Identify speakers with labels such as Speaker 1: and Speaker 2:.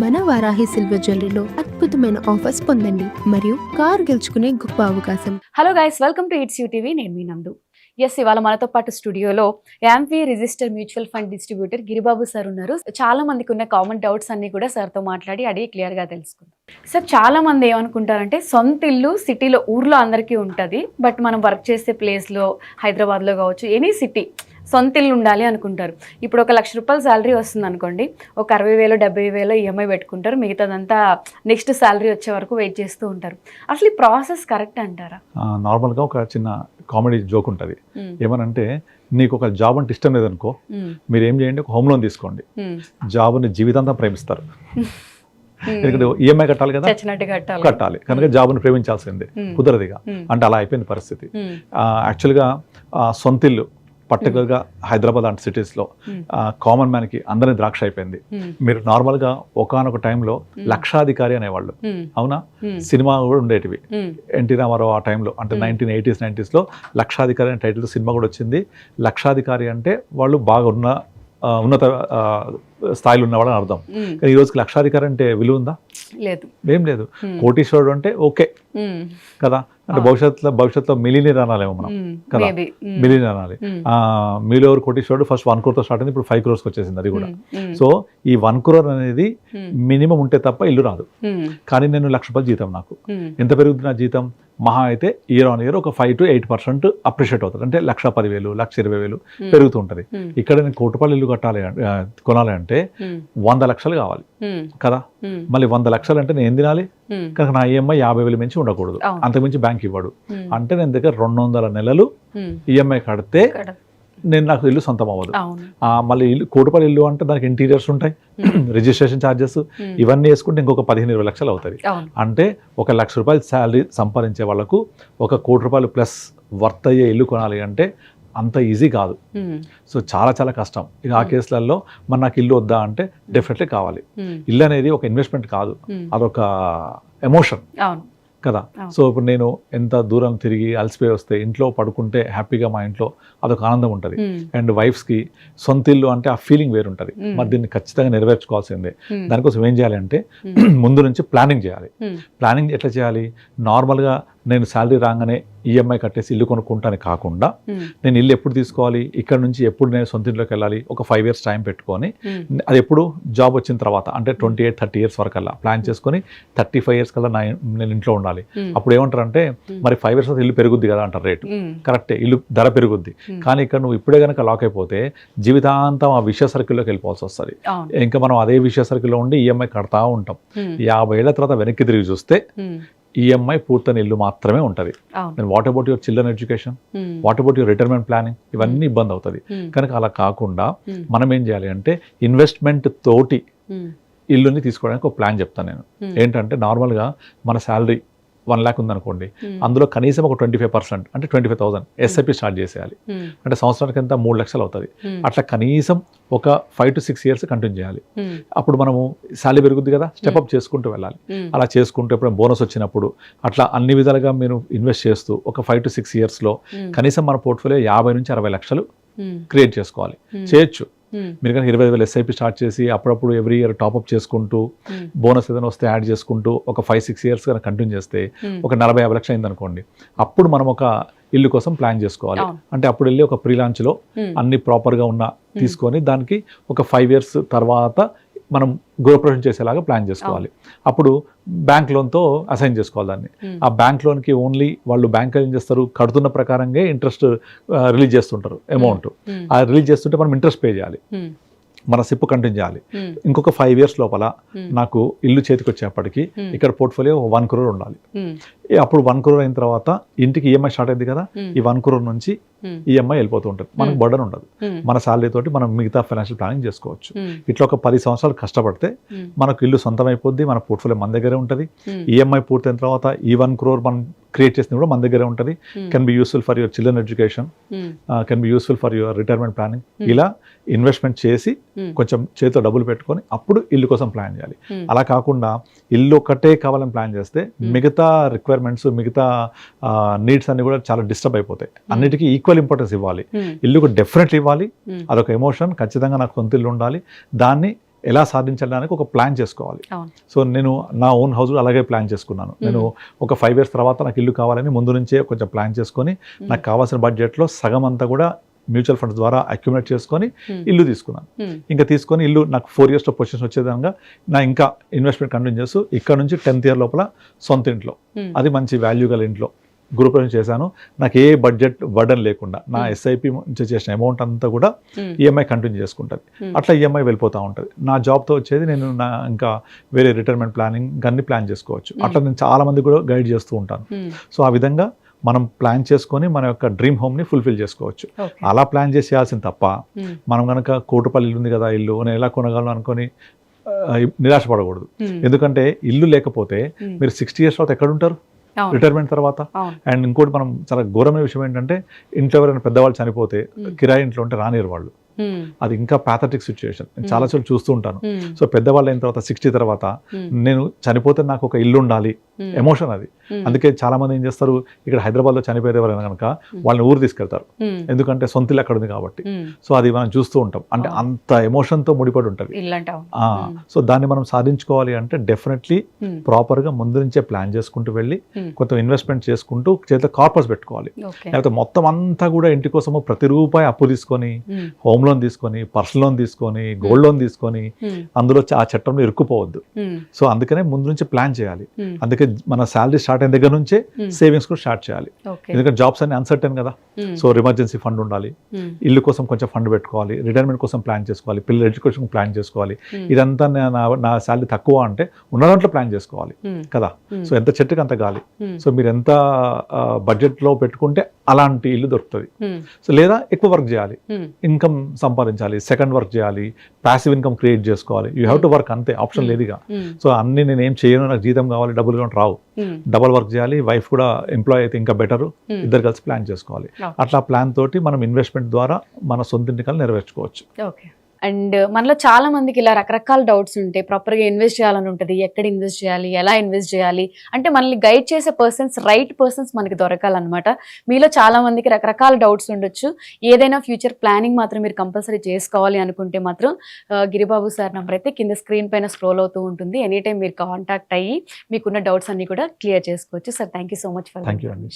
Speaker 1: మన వారాహి సిల్వర్ జ్యువెలరీలో అద్భుతమైన ఆఫర్స్ పొందండి మరియు కారు గెలుచుకునే గొప్ప అవకాశం.
Speaker 2: Hello guys, welcome to it's you TV. నేను మీ నందు. ఇవాళ మనతో పాటు స్టూడియోలో amphi register mutual fund distributor Giribabu sir ఉన్నారు. చాలా మందికి ఉన్న కామన్ డౌట్స్ అన్ని కూడా సార్తో మాట్లాడి అడిగి క్లియర్గా తెలుసుకుందాం. సార్, చాలా మంది ఏమనుకుంటారంటే సొంత ఇల్లు సిటీలో, ఊర్లో అందరికీ ఉంటుంది, బట్ మనం వర్క్ చేసే ప్లేస్లో హైదరాబాద్లో కావచ్చు, ఎనీ సిటీ సొంత ఇల్లు ఉండాలి అనుకుంటారు. ఇప్పుడు ఒక ₹1,00,000 శాలరీ వస్తుంది అనుకోండి, ఒక 60,000 70,000 ఈఎంఐ పెట్టుకుంటారు, మిగతాదంతా నెక్స్ట్ శాలరీ వచ్చే వరకు వెయిట్ చేస్తూ ఉంటారు. అసలు ఈ ప్రాసెస్ కరెక్ట్ అంటారా?
Speaker 3: నార్మల్గా ఒక చిన్న కామెడీ జోక్ ఉంటుంది. ఏమనంటే, నీకు ఒక జాబ్ అంటే ఇష్టం లేదనుకో, మీరు ఏం చేయండి, ఒక హోమ్ లోన్ తీసుకోండి, జాబ్ని జీవితాంతం ప్రేమిస్తారు. ఎందుకంటే ఈఎంఐ కట్టాలి కదా, కట్టాలి కనుక జాబ్ని ప్రేమించాల్సిందే, కుదరదుగా. అంటే అలా అయిపోయింది పరిస్థితి. యాక్చువల్గా సొంత ఇల్లు పర్టికులర్గా హైదరాబాద్ లాంటి సిటీస్లో కామన్ మ్యాన్కి అందరినీ ద్రాక్ష అయిపోయింది. మీరు నార్మల్గా ఒకానొక టైంలో లక్షాధికారి అనేవాళ్ళు, అవునా? సినిమా కూడా ఉండేటివి. ఎన్టీ రామారావు ఆ టైంలో, అంటే 1980s 90sలో లక్షాధికారి అనే టైటిల్ సినిమా కూడా వచ్చింది. లక్షాధికారి అంటే వాళ్ళు బాగా ఉన్నత స్థాయిలో ఉన్నవాడు అని అర్థం. కానీ ఈ రోజుకి లక్షాధికారి అంటే విలువ ఉందా?
Speaker 2: లేదు,
Speaker 3: ఏం లేదు. కోటీశ్వరుడు అంటే ఓకే కదా, అంటే భవిష్యత్తులో మిలియనీర్ అనాలేమో మనం కదా, మిలియనీర్ అనాలి. మీలో ఎవరు కోటీశ్వరుడు ఫస్ట్ 1 crore స్టార్ట్ అయింది, ఇప్పుడు 5 crores వచ్చేసింది అది కూడా. సో ఈ 1 crore అనేది మినిమం ఉంటే తప్ప ఇల్లు రాదు. కానీ నేను ₹1,00,000 జీతం, నాకు ఎంత పెరుగుతుంది నా జీతం? మహా అయితే ఇయర్ ఆన్ ఇయర్ ఒక 5 to 8% అప్రిషియేట్ అవుతుంది. అంటే 1,10,000 1,20,000 పెరుగుతూ ఉంటుంది. ఇక్కడ నేను ₹1,00,000 ఇల్లు కొనాలి అంటే 100 లక్షలు కావాలి కదా. మళ్ళీ 100 లక్షలు అంటే నేను ఏం తినాలి? కనుక నా ఈఎంఐ 50,000 మించి ఉండకూడదు, అంతకుమించి బ్యాంక్ ఇవ్వడు. అంటే నేను దగ్గర 200 నెలలు ఈఎంఐ కడితే నాకు ఇల్లు సొంతం అవ్వదు. మళ్ళీ ₹1,00,000 ఇల్లు అంటే దానికి ఇంటీరియర్స్ ఉంటాయి, రిజిస్ట్రేషన్ ఛార్జెస్, ఇవన్నీ వేసుకుంటే ఇంకొక 15-20 లక్షలు అవుతుంది. అంటే ఒక ₹1,00,000 శాలరీ సంపాదించే వాళ్ళకు ఒక ₹1,00,000 ప్లస్ వర్త్ అయ్యే ఇల్లు కొనాలి అంటే అంత ఈజీ కాదు. సో చాలా చాలా కష్టం. ఇక ఆ కేసులలో మరి నాకు ఇల్లు వద్దా అంటే డెఫినెట్లీ కావాలి. ఇల్లు అనేది ఒక ఇన్వెస్ట్మెంట్ కాదు, అదొక ఎమోషన్ కదా. సో ఇప్పుడు నేను ఎంత దూరం తిరిగి అలసిపోయి వస్తే ఇంట్లో పడుకుంటే హ్యాపీగా మా ఇంట్లో అదొక ఆనందం ఉంటుంది. అండ్ వైఫ్స్కి సొంత ఇల్లు అంటే ఆ ఫీలింగ్ వేరుంటుంది. మరి దీన్ని ఖచ్చితంగా నెరవేర్చుకోవాల్సిందే. దానికోసం ఏం చేయాలి అంటే ముందు నుంచి ప్లానింగ్ చేయాలి. ప్లానింగ్ ఎట్లా చేయాలి? నార్మల్గా నేను శాలరీ రాగానే ఈఎంఐ కట్టేసి ఇల్లు కొనుక్కుంటాను కాకుండా, నేను ఇల్లు ఎప్పుడు తీసుకోవాలి, ఇక్కడ నుంచి ఎప్పుడు నేను సొంత ఇంట్లోకి వెళ్ళాలి, ఒక 5 years టైం పెట్టుకొని, అది ఎప్పుడు జాబ్ వచ్చిన తర్వాత అంటే 28-30 years వరకు అలా ప్లాన్ చేసుకొని 35 years కల్లా నేను ఇంట్లో ఉండాలి. అప్పుడు ఏమంటారంటే, మరి 5 years ఇల్లు పెరుగుద్ది కదా అంటారు, రేటు కరెక్టే, ఇల్లు ధర పెరుగుద్ది. కానీ ఇక్కడ నువ్వు ఇప్పుడే కనుక లాక్ అయిపోతే జీవితాంతం ఆ విషయ సర్కిల్లోకి వెళ్ళిపోవాల్సి వస్తుంది. ఇంకా మనం అదే విషయ సర్కిల్లో ఉండి ఈఎంఐ కడతా ఉంటాం. 50 ఏళ్ల తర్వాత వెనక్కి తిరిగి చూస్తే ఈఎంఐ పూర్తయిన ఇల్లు మాత్రమే ఉంటుంది. What about your children education, what about your retirement planning, ఇవన్నీ ఇబ్బంది అవుతుంది. కనుక అలా కాకుండా మనం ఏం చేయాలి అంటే ఇన్వెస్ట్మెంట్ తోటి ఇల్లుని తీసుకోవడానికి ఒక ప్లాన్ చెప్తాను నేను. ఏంటంటే నార్మల్గా మన శాలరీ 1 lakh ఉందనుకోండి, అందులో కనీసం ఒక 25% అంటే 25,000 ఎస్ఐపి స్టార్ట్ చేసేయాలి. అంటే సంవత్సరానికి ఎంత 3 లక్షలు అవుతుంది. అట్లా కనీసం ఒక 5 to 6 years కంటిన్యూ చేయాలి. అప్పుడు మనము శాలరీ పెరుగుద్ది కదా, స్టెప్అప్ చేసుకుంటూ వెళ్ళాలి. అలా చేసుకుంటూ ఎప్పుడైనా బోనస్ వచ్చినప్పుడు అట్లా అన్ని విధాలుగా మీరు ఇన్వెస్ట్ చేస్తూ ఒక 5 to 6 yearsలో కనీసం మన పోర్ట్ఫోలియో 50 నుంచి 60 లక్షలు క్రియేట్ చేసుకోవాలి. చేయొచ్చు. మీరు కానీ 25,000 ఎస్ఐపి స్టార్ట్ చేసి అప్పుడప్పుడు ఎవ్రీ ఇయర్ టాప్అప్ చేసుకుంటూ బోనస్ ఏదైనా వస్తే యాడ్ చేసుకుంటూ ఒక 5-6 years కనుక కంటిన్యూ చేస్తే ఒక 40-50 లక్షలు అయిందనుకోండి, అప్పుడు మనం ఒక ఇల్లు కోసం ప్లాన్ చేసుకోవాలి. అంటే అప్పుడు వెళ్ళి ఒక ప్రీ లాంచ్లో అన్ని ప్రాపర్గా ఉన్న తీసుకొని దానికి ఒక 5 years తర్వాత మనం గృహప్రవేశం చేసేలాగా ప్లాన్ చేసుకోవాలి. అప్పుడు బ్యాంక్ లోన్తో అసైన్ చేసుకోవాలి దాన్ని. ఆ బ్యాంక్ లోన్కి ఓన్లీ వాళ్ళు బ్యాంక్ ఏం చేస్తారు, కడుతున్న ప్రకారంగా ఇంట్రెస్ట్ రిలీజ్ చేస్తుంటారు అమౌంట్. ఆ రిలీజ్ చేస్తుంటే మనం ఇంట్రెస్ట్ పే చేయాలి, మన సిప్ కంటిన్యూ చేయాలి. ఇంకొక 5 years లోపల నాకు ఇల్లు చేతికి వచ్చేప్పటికి ఇక్కడ పోర్ట్ఫోలియో 1 crore ఉండాలి. అప్పుడు 1 crore అయిన తర్వాత ఇంటికి ఈఎంఐ స్టార్ట్ అయింది కదా, ఈ 1 crore నుంచి ఈఎంఐ వెళ్ళిపోతూ ఉంటుంది. మనకు బర్డన్ ఉండదు. మన శాలరీ తోటి మనం మిగతా ఫైనాన్షియల్ ప్లానింగ్ చేసుకోవచ్చు. ఇట్లా ఒక 10 సంవత్సరాలు కష్టపడితే మనకు ఇల్లు సొంతం అయిపోద్ది, మన పోర్ట్ఫోలియో మన దగ్గరే ఉంటుంది. ఈఎంఐ పూర్తయిన తర్వాత ఈ 1 crore మనం క్రియేట్ చేసింది కూడా మన దగ్గరే ఉంటుంది. Can be useful for your children education, can be useful for your retirement planning. ఇలా ఇన్వెస్ట్మెంట్ చేసి కొంచెం చేతిలో డబ్బులు పెట్టుకొని అప్పుడు ఇల్లు కోసం ప్లాన్ చేయాలి. అలా కాకుండా ఇల్లు ఒక్కటే కావాలని ప్లాన్ చేస్తే మిగతా రిక్వైర్మెంట్స్, మిగతా నీడ్స్ అన్ని కూడా చాలా డిస్టర్బ్ అయిపోతాయి. అన్నిటికీ ఈక్వల్ ఇంపార్టెన్స్ ఇవ్వాలి. ఇల్లుకు డెఫినెట్లీ ఇవ్వాలి, అదొక ఎమోషన్. ఖచ్చితంగా నాకు సొంత ఇల్లు ఉండాలి, దాన్ని ఎలా సాధించడానికి ఒక ప్లాన్ చేసుకోవాలి.
Speaker 2: అవును.
Speaker 3: సో నేను నా ఓన్ హౌస్ అలాగే ప్లాన్ చేసుకున్నాను. నేను ఒక 5 years తర్వాత నాకు ఇల్లు కావాలని ముందు నుంచే కొంచెం ప్లాన్ చేసుకొని నాకు కావాల్సిన బడ్జెట్లో సగం అంతా కూడా మ్యూచువల్ ఫండ్స్ ద్వారా అక్యుములేట్ చేసుకొని ఇల్లు తీసుకున్నాను. ఇంకా తీసుకొని ఇల్లు నాకు 4 yearsలో పొజిషన్ వచ్చేదాకా నా ఇంకా ఇన్వెస్ట్మెంట్ కంటిన్యూ చేస్తూ ఇక్కడ నుంచి 10th year లోపల సొంత ఇంట్లో, అది మంచి వాల్యూ గల ఇంట్లో గృహప్రవేశం చేశాను. నాకు ఏ బడ్జెట్ బర్డన్ లేకుండా నా ఎస్ఐపి నుంచి చేసిన అమౌంట్ అంతా కూడా ఈఎంఐ కంటిన్యూ చేసుకుంటుంది. అట్లా ఈఎంఐ వెళ్ళిపోతూ ఉంటుంది. నా జాబ్తో వచ్చేది నేను నా ఇంకా వేరే రిటైర్మెంట్ ప్లానింగ్ అన్ని ప్లాన్ చేసుకోవచ్చు. అట్లా నేను చాలా మంది కూడా గైడ్ చేస్తూ ఉంటాను. సో ఆ విధంగా మనం ప్లాన్ చేసుకొని మన యొక్క డ్రీమ్ హోమ్ని ఫుల్ఫిల్ చేసుకోవచ్చు. అలా ప్లాన్ చేసేయాల్సింది తప్ప మనం కనుక కోటిపల్లి ఇల్లు ఉంది కదా, ఇల్లు నేను ఎలా కొనగలను అనుకొని నిరాశపడకూడదు. ఎందుకంటే ఇల్లు లేకపోతే మీరు 60 years తర్వాత ఎక్కడ ఉంటారు రిటైర్మెంట్ తర్వాత? అండ్ ఇంకోటి మనం చాలా ఘోరమైన విషయం ఏంటంటే ఇంట్లో ఎవరైనా పెద్దవాళ్ళు చనిపోతే కిరాయి ఇంట్లో ఉంటే రానిరు వాళ్ళు. అది ఇంకా ప్యాథటిక్ సిచ్యువేషన్ నేను చాలా చోట్ల చూస్తూ ఉంటాను. సో పెద్దవాళ్ళు అయిన తర్వాత 60 తర్వాత నేను చనిపోతే నాకు ఒక ఇల్లు ఉండాలి, ఎమోషన్ అది. అందుకే చాలా మంది ఏం చేస్తారు, ఇక్కడ హైదరాబాద్లో చనిపోయేది ఎవరైనా కనుక వాళ్ళని ఊరు తీసుకెళ్తారు, ఎందుకంటే సొంత ఇల్లు అక్కడ ఉంది కాబట్టి. సో అది మనం చూస్తూ ఉంటాం. అంటే అంత ఎమోషన్తో ముడిపడి ఉంటుంది. సో దాన్ని మనం సాధించుకోవాలి అంటే డెఫినెట్లీ ప్రాపర్గా ముందు నుంచే ప్లాన్ చేసుకుంటూ వెళ్ళి కొంత ఇన్వెస్ట్మెంట్ చేసుకుంటూ చేతిలో కార్పస్ పెట్టుకోవాలి. లేకపోతే మొత్తం అంతా కూడా ఇంటి కోసము ప్రతి రూపాయి అప్పు తీసుకొని, హోమ్ లోన్ తీసుకొని, పర్సనల్ లోన్ తీసుకొని, గోల్డ్ లోన్ తీసుకొని అందులో ఆ చట్టంలో ఇరుక్కుపోవద్దు. సో అందుకనే ముందు నుంచి ప్లాన్ చేయాలి. అందుకే మన శాలరీ స్టార్ట్ అయిన దగ్గర నుంచే సేవింగ్స్ కూడా స్టార్ట్ చేయాలి. ఎందుకంటే జాబ్స్ అన్ని అన్సర్టెన్ కదా. సో ఎమర్జెన్సీ ఫండ్ ఉండాలి, ఇల్లు కోసం కొంచెం ఫండ్ పెట్టుకోవాలి, రిటైర్మెంట్ కోసం ప్లాన్ చేసుకోవాలి, పిల్లల ఎడ్యుకేషన్ ప్లాన్ చేసుకోవాలి. ఇదంతా నా శాలరీ తక్కువ అంటే ఉన్న దాంట్లో ప్లాన్ చేసుకోవాలి కదా. సో ఎంత చెట్టుకి అంత గాలి. సో మీరు ఎంత బడ్జెట్లో పెట్టుకుంటే అలాంటి ఇల్లు దొరుకుతుంది. సో లేదా ఎక్కువ వర్క్ చేయాలి, ఇన్కమ్ సంపాదించాలి, సెకండ్ వర్క్ చేయాలి, ప్యాసివ్ ఇన్కమ్ క్రియేట్ చేసుకోవాలి. యూ హ్యావ్ టు వర్క్, అంతే, ఆప్షన్ లేదుగా. సో అన్ని నేను ఏం చేయను, నాకు జీతం కావాలి, డబ్బులు కావాలి రావు, డబల్ వర్క్ చేయాలి, వైఫ్ కూడా ఎంప్లాయ్ అయితే ఇంకా బెటర్, ఇద్దరు కలిసి ప్లాన్ చేసుకోవాలి. అట్లా ప్లాన్ తోటి మనం ఇన్వెస్ట్మెంట్ ద్వారా మన సొంత ఇంటికల్ని నెరవేర్చుకోవచ్చు.
Speaker 2: అండ్ మనలో చాలా మందికి ఇలా రకరకాల డౌట్స్ ఉంటాయి. ప్రాపర్గా ఇన్వెస్ట్ చేయాలని ఉంటుంది, ఎక్కడ ఇన్వెస్ట్ చేయాలి, ఎలా ఇన్వెస్ట్ చేయాలి అంటే మనల్ని గైడ్ చేసే రైట్ పర్సన్స్ మనకి దొరకాలన్నమాట. మీలో చాలా మందికి రకరకాల డౌట్స్ ఉండొచ్చు. ఏదైనా ఫ్యూచర్ ప్లానింగ్ మాత్రం మీరు కంపల్సరీ చేసుకోవాలి అనుకుంటే మాత్రం గిరిబాబు సార్ నంబర్ అయితే కింద స్క్రీన్ పైన స్క్రోల్ అవుతూ ఉంటుంది. ఎనీ టైం మీరు కాంటాక్ట్ అయ్యి మీకున్న డౌట్స్ అన్ని కూడా క్లియర్ చేసుకోవచ్చు. Sir thank you so much for.
Speaker 3: Thank you అండి.